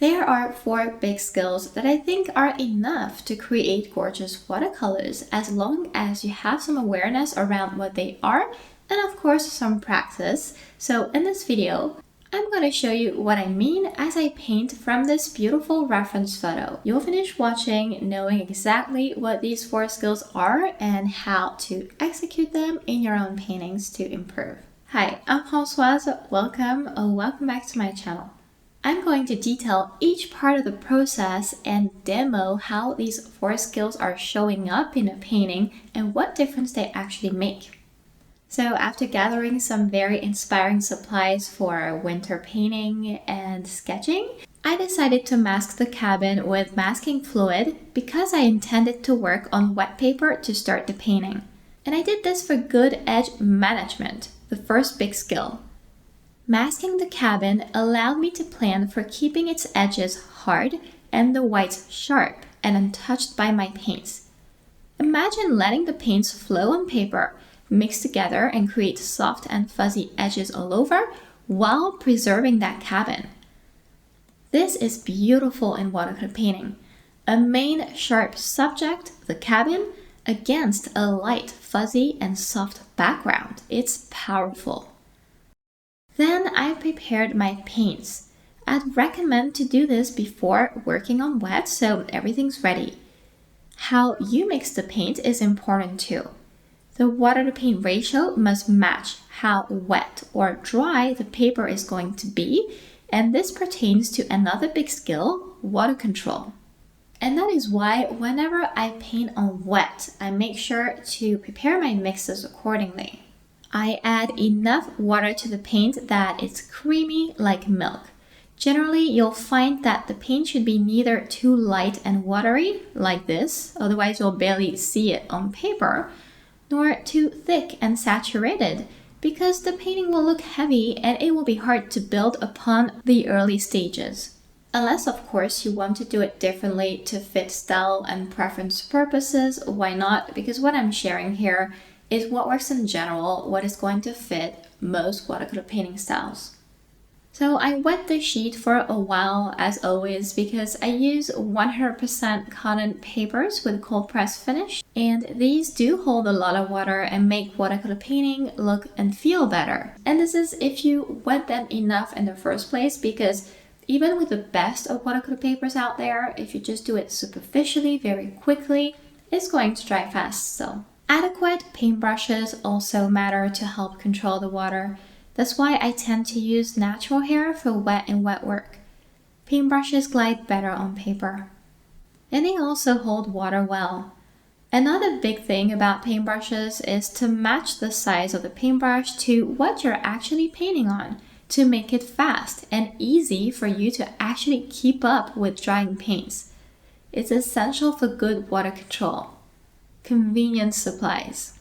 There are 4 big skills that I think are enough to create gorgeous watercolors as long as you have some awareness around what they are and of course some practice. So in this video, I'm going to show you what I mean as I paint from this beautiful reference photo. You'll finish watching knowing exactly what these 4 skills are and how to execute them in your own paintings to improve. Hi, I'm Françoise. Welcome back to my channel. I'm going to detail each part of the process and demo how these 4 skills are showing up in a painting and what difference they actually make. So after gathering some very inspiring supplies for winter painting and sketching, I decided to mask the cabin with masking fluid because I intended to work on wet paper to start the painting. And I did this for good edge management, the first big skill. Masking the cabin allowed me to plan for keeping its edges hard and the whites sharp and untouched by my paints. Imagine letting the paints flow on paper, mix together and create soft and fuzzy edges all over while preserving that cabin. This is beautiful in watercolor painting. A main sharp subject, the cabin, against a light, fuzzy and soft background. It's powerful. Then I prepared my paints. I'd recommend to do this before working on wet so everything's ready. How you mix the paint is important too. The water to paint ratio must match how wet or dry the paper is going to be, and this pertains to another big skill, water control. And that is why whenever I paint on wet, I make sure to prepare my mixes accordingly. I add enough water to the paint that it's creamy like milk. Generally, you'll find that the paint should be neither too light and watery, like this, otherwise you'll barely see it on paper, nor too thick and saturated, because the painting will look heavy and it will be hard to build upon the early stages. Unless, of course, you want to do it differently to fit style and preference purposes, why not? Because what I'm sharing here is what works in general, what is going to fit most watercolor painting styles. So I wet the sheet for a while as always because I use 100% cotton papers with cold press finish, and these do hold a lot of water and make watercolor painting look and feel better. And this is if you wet them enough in the first place, because even with the best of watercolor papers out there, if you just do it superficially very quickly, it's going to dry fast still. Adequate paintbrushes also matter to help control the water. That's why I tend to use natural hair for wet and wet work. Paintbrushes glide better on paper. And they also hold water well. Another big thing about paintbrushes is to match the size of the paintbrush to what you're actually painting on to make it fast and easy for you to actually keep up with drying paints. It's essential for good water control. Convenience supplies.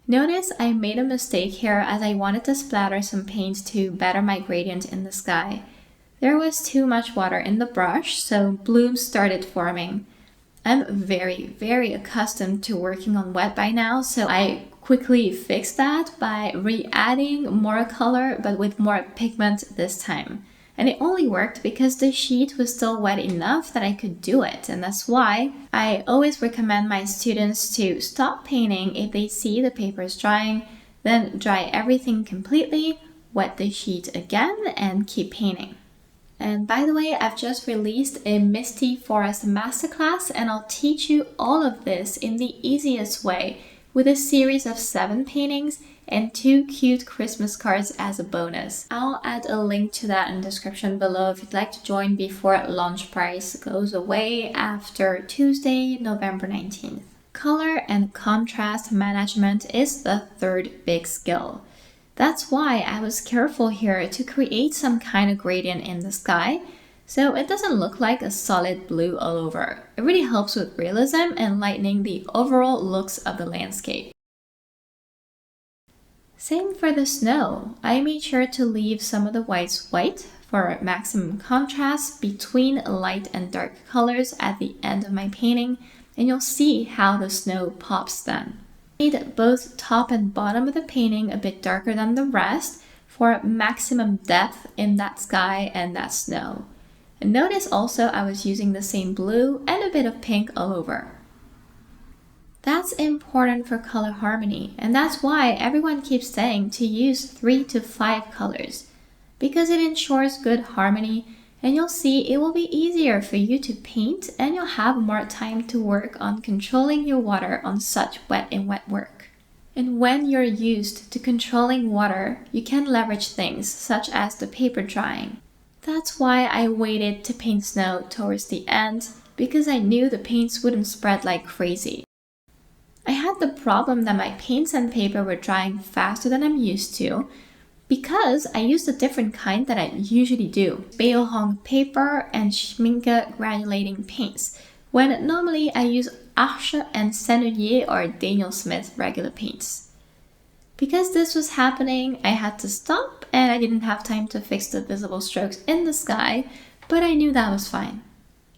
Notice I made a mistake here as I wanted to splatter some paint to better my gradient in the sky. There was too much water in the brush, so blooms started forming. I'm very accustomed to working on wet by now, so I quickly fixed that by re-adding more color but with more pigment this time. And it only worked because the sheet was still wet enough that I could do it. And that's why I always recommend my students to stop painting if they see the paper is drying, then dry everything completely, wet the sheet again, and keep painting. And by the way, I've just released a Misty Forest Masterclass, and I'll teach you all of this in the easiest way with a series of 7 paintings and 2 cute Christmas cards as a bonus. I'll add a link to that in the description below if you'd like to join before launch price goes away after Tuesday, November 19th. Color and contrast management is the third big skill. That's why I was careful here to create some kind of gradient in the sky, so it doesn't look like a solid blue all over. It really helps with realism and lightening the overall looks of the landscape. Same for the snow. I made sure to leave some of the whites white for maximum contrast between light and dark colors at the end of my painting, and you'll see how the snow pops then. I made both top and bottom of the painting a bit darker than the rest for maximum depth in that sky and that snow. And notice also I was using the same blue and a bit of pink all over. That's important for color harmony, and that's why everyone keeps saying to use 3 to 5 colors, because it ensures good harmony, and you'll see it will be easier for you to paint and you'll have more time to work on controlling your water on such wet work. And when you're used to controlling water, you can leverage things such as the paper drying. That's why I waited to paint snow towards the end, because I knew the paints wouldn't spread like crazy. I had the problem that my paints and paper were drying faster than I'm used to, because I used a different kind that I usually do, Beohong paper and schmincke granulating paints, when normally I use Arches and Sennelier or Daniel Smith regular paints. Because this was happening, I had to stop and I didn't have time to fix the visible strokes in the sky, but I knew that was fine.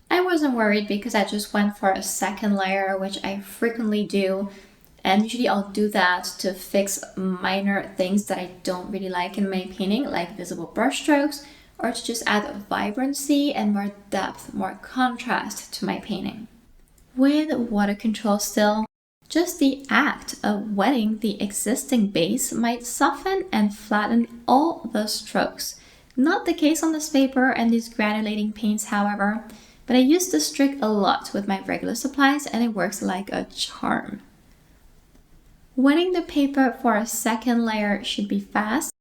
I wasn't worried because I just went for a second layer, which I frequently do, and usually I'll do that to fix minor things that I don't really like in my painting, like visible brush strokes, or to just add vibrancy and more depth, more contrast to my painting. With water control still, just the act of wetting the existing base might soften and flatten all the strokes. Not the case on this paper and these granulating paints, however, but I use this trick a lot with my regular supplies and it works like a charm. Wetting the paper for a second layer should be fast,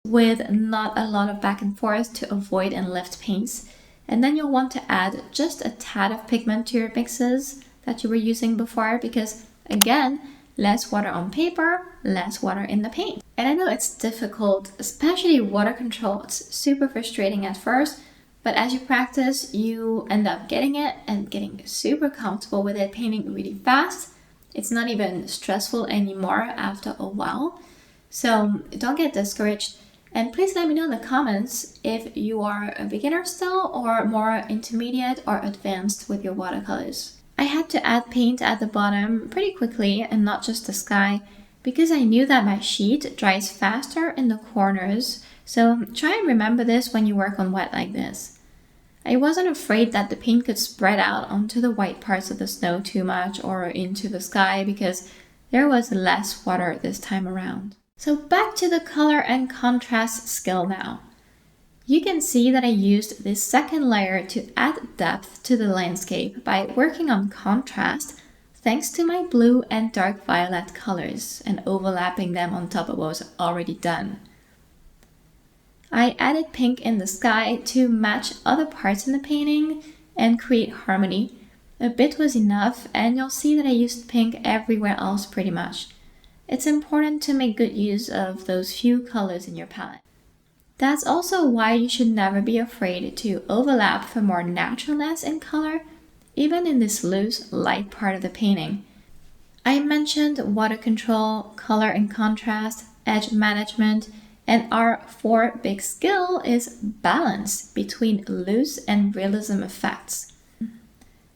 with not a lot of back and forth to avoid and lift paints, and then you'll want to add just a tad of pigment to your mixes that you were using before, because again, less water on paper, less water in the paint. And I know it's difficult, especially water control. It's super frustrating at first, but as you practice, you end up getting it and getting super comfortable with it, painting really fast. It's not even stressful anymore after a while. So don't get discouraged. And please let me know in the comments if you are a beginner still or more intermediate or advanced with your watercolors. I had to add paint at the bottom pretty quickly and not just the sky, because I knew that my sheet dries faster in the corners. So try and remember this when you work on wet like this. I wasn't afraid that the paint could spread out onto the white parts of the snow too much or into the sky, because there was less water this time around. So back to the color and contrast skill now. You can see that I used this second layer to add depth to the landscape by working on contrast thanks to my blue and dark violet colors and overlapping them on top of what was already done. I added pink in the sky to match other parts in the painting and create harmony. A bit was enough, and you'll see that I used pink everywhere else pretty much. It's important to make good use of those few colors in your palette. That's also why you should never be afraid to overlap for more naturalness in color, even in this loose, light part of the painting. I mentioned water control, color and contrast, edge management, and our fourth big skill is balance between loose and realism effects.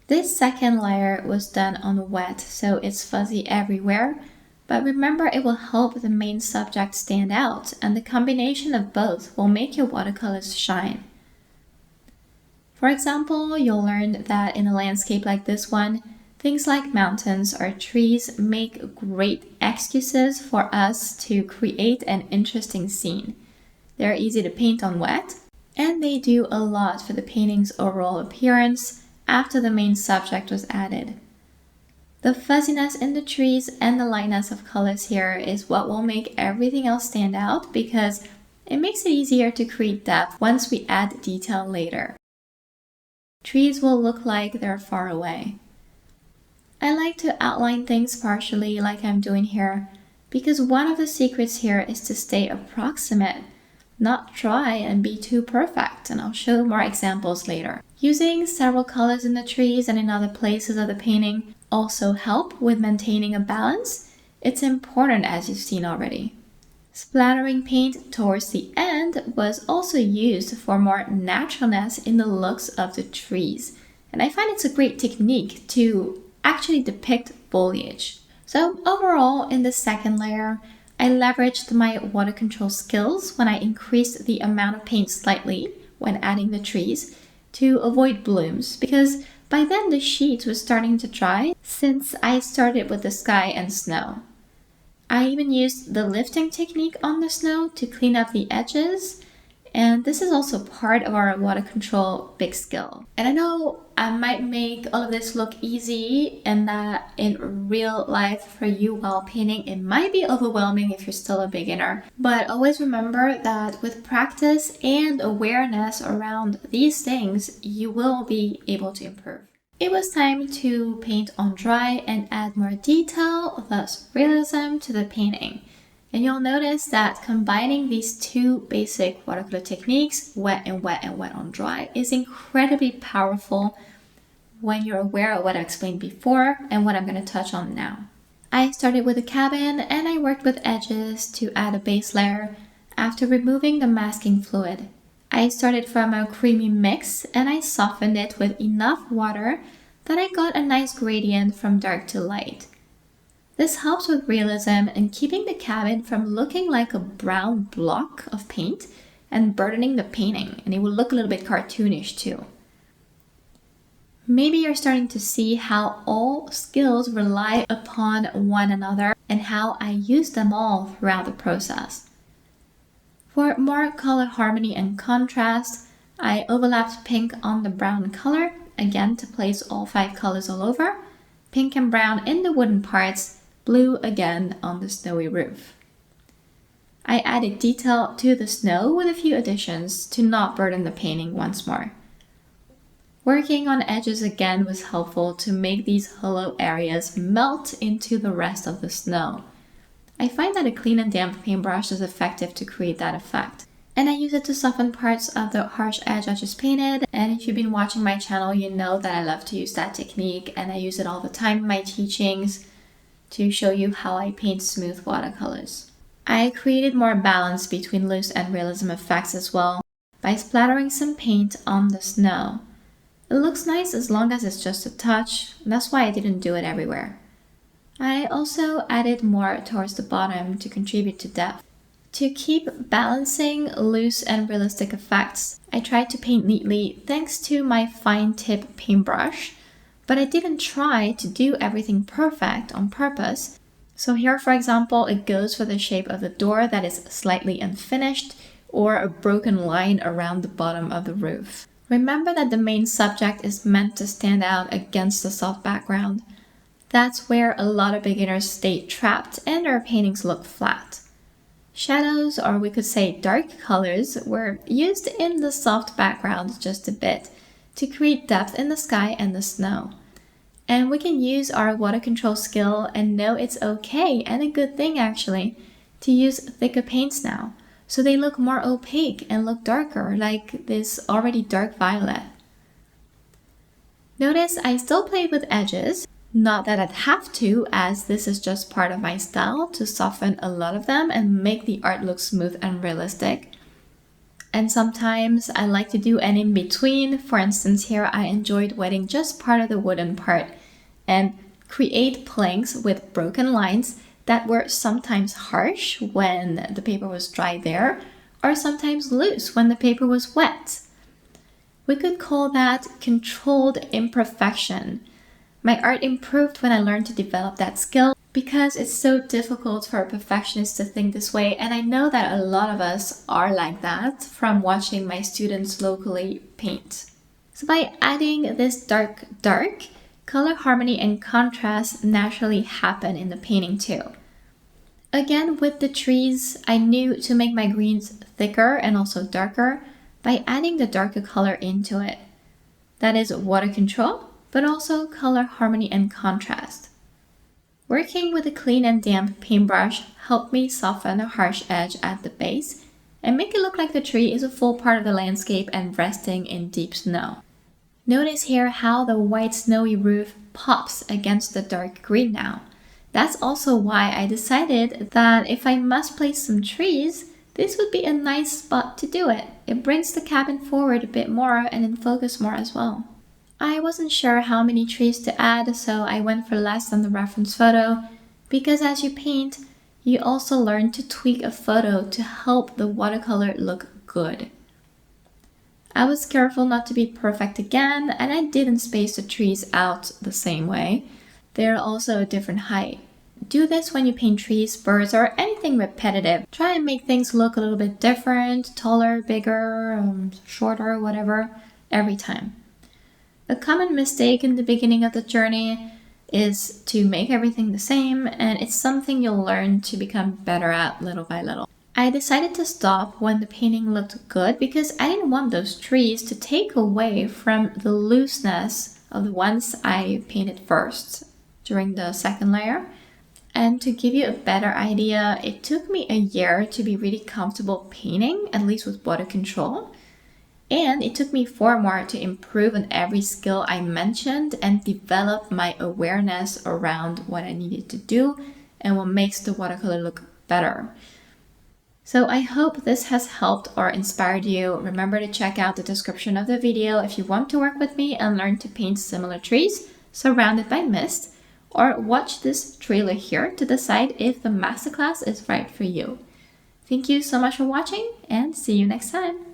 This second layer was done on wet, so it's fuzzy everywhere. But remember, it will help the main subject stand out, and the combination of both will make your watercolors shine. For example, you'll learn that in a landscape like this one, things like mountains or trees make great excuses for us to create an interesting scene. They're easy to paint on wet, and they do a lot for the painting's overall appearance after the main subject was added. The fuzziness in the trees and the lightness of colors here is what will make everything else stand out, because it makes it easier to create depth once we add detail later. Trees will look like they're far away. I like to outline things partially like I'm doing here, because one of the secrets here is to stay approximate, not try and be too perfect, and I'll show more examples later. Using several colors in the trees and in other places of the painting also help with maintaining a balance. It's important, as you've seen already. Splattering paint towards the end was also used for more naturalness in the looks of the trees, and I find it's a great technique to actually depict foliage. So overall, in the second layer, I leveraged my water control skills when I increased the amount of paint slightly when adding the trees, to avoid blooms because by then the sheets were starting to dry since I started with the sky and snow. I even used the lifting technique on the snow to clean up the edges, and this is also part of our water control big skill. And I know I might make all of this look easy and that in real life for you while painting it might be overwhelming if you're still a beginner. But always remember that with practice and awareness around these things, you will be able to improve. It was time to paint on dry and add more detail, thus realism, to the painting. And you'll notice that combining these two basic watercolor techniques, wet and wet and wet on dry, is incredibly powerful when you're aware of what I explained before and what I'm going to touch on now. I started with a cabin and I worked with edges to add a base layer after removing the masking fluid. I started from a creamy mix and I softened it with enough water that I got a nice gradient from dark to light. This helps with realism and keeping the cabin from looking like a brown block of paint and burdening the painting, and it will look a little bit cartoonish too. Maybe you're starting to see how all skills rely upon one another and how I use them all throughout the process. For more color harmony and contrast, I overlapped pink on the brown color, again to place all 5 colors all over, pink and brown in the wooden parts, blue again on the snowy roof. I added detail to the snow with a few additions to not burden the painting once more. Working on edges again was helpful to make these hollow areas melt into the rest of the snow. I find that a clean and damp paintbrush is effective to create that effect. And I use it to soften parts of the harsh edge I just painted. And if you've been watching my channel, you know that I love to use that technique and I use it all the time in my teachings to show you how I paint smooth watercolors. I created more balance between loose and realism effects as well by splattering some paint on the snow. It looks nice as long as it's just a touch, and that's why I didn't do it everywhere. I also added more towards the bottom to contribute to depth. To keep balancing loose and realistic effects, I tried to paint neatly thanks to my fine tip paintbrush, but I didn't try to do everything perfect on purpose. So here, for example, it goes for the shape of the door that is slightly unfinished or a broken line around the bottom of the roof. Remember that the main subject is meant to stand out against the soft background. That's where a lot of beginners stay trapped and their paintings look flat. Shadows, or we could say dark colors, were used in the soft background just a bit to create depth in the sky and the snow. And we can use our water control skill and know it's okay, and a good thing actually, to use thicker paints now, so they look more opaque and look darker, like this already dark violet. Notice I still played with edges, not that I'd have to, as this is just part of my style to soften a lot of them and make the art look smooth and realistic. And sometimes I like to do an in-between. For instance, here I enjoyed wetting just part of the wooden part and create planks with broken lines that were sometimes harsh when the paper was dry there, or sometimes loose when the paper was wet. We could call that controlled imperfection. My art improved when I learned to develop that skill because it's so difficult for a perfectionist to think this way, and I know that a lot of us are like that from watching my students locally paint. So by adding this dark, color harmony and contrast naturally happen in the painting too. Again, with the trees, I knew to make my greens thicker and also darker by adding the darker color into it. That is water control, but also color harmony and contrast. Working with a clean and damp paintbrush helped me soften the harsh edge at the base and make it look like the tree is a full part of the landscape and resting in deep snow. Notice here how the white snowy roof pops against the dark green now. That's also why I decided that if I must place some trees, this would be a nice spot to do it. It brings the cabin forward a bit more and in focus more as well. I wasn't sure how many trees to add, so I went for less than the reference photo, because as you paint, you also learn to tweak a photo to help the watercolor look good. I was careful not to be perfect again, and I didn't space the trees out the same way. They're also a different height. Do this when you paint trees, birds, or anything repetitive. Try and make things look a little bit different, taller, bigger, shorter, whatever, every time. A common mistake in the beginning of the journey is to make everything the same, and it's something you'll learn to become better at little by little. I decided to stop when the painting looked good because I didn't want those trees to take away from the looseness of the ones I painted first during the second layer. And to give you a better idea, it took me a year to be really comfortable painting, at least with water control. And it took me 4 more to improve on every skill I mentioned and develop my awareness around what I needed to do and what makes the watercolor look better. So I hope this has helped or inspired you. Remember to check out the description of the video if you want to work with me and learn to paint similar trees surrounded by mist, or watch this trailer here to decide if the masterclass is right for you. Thank you so much for watching and see you next time.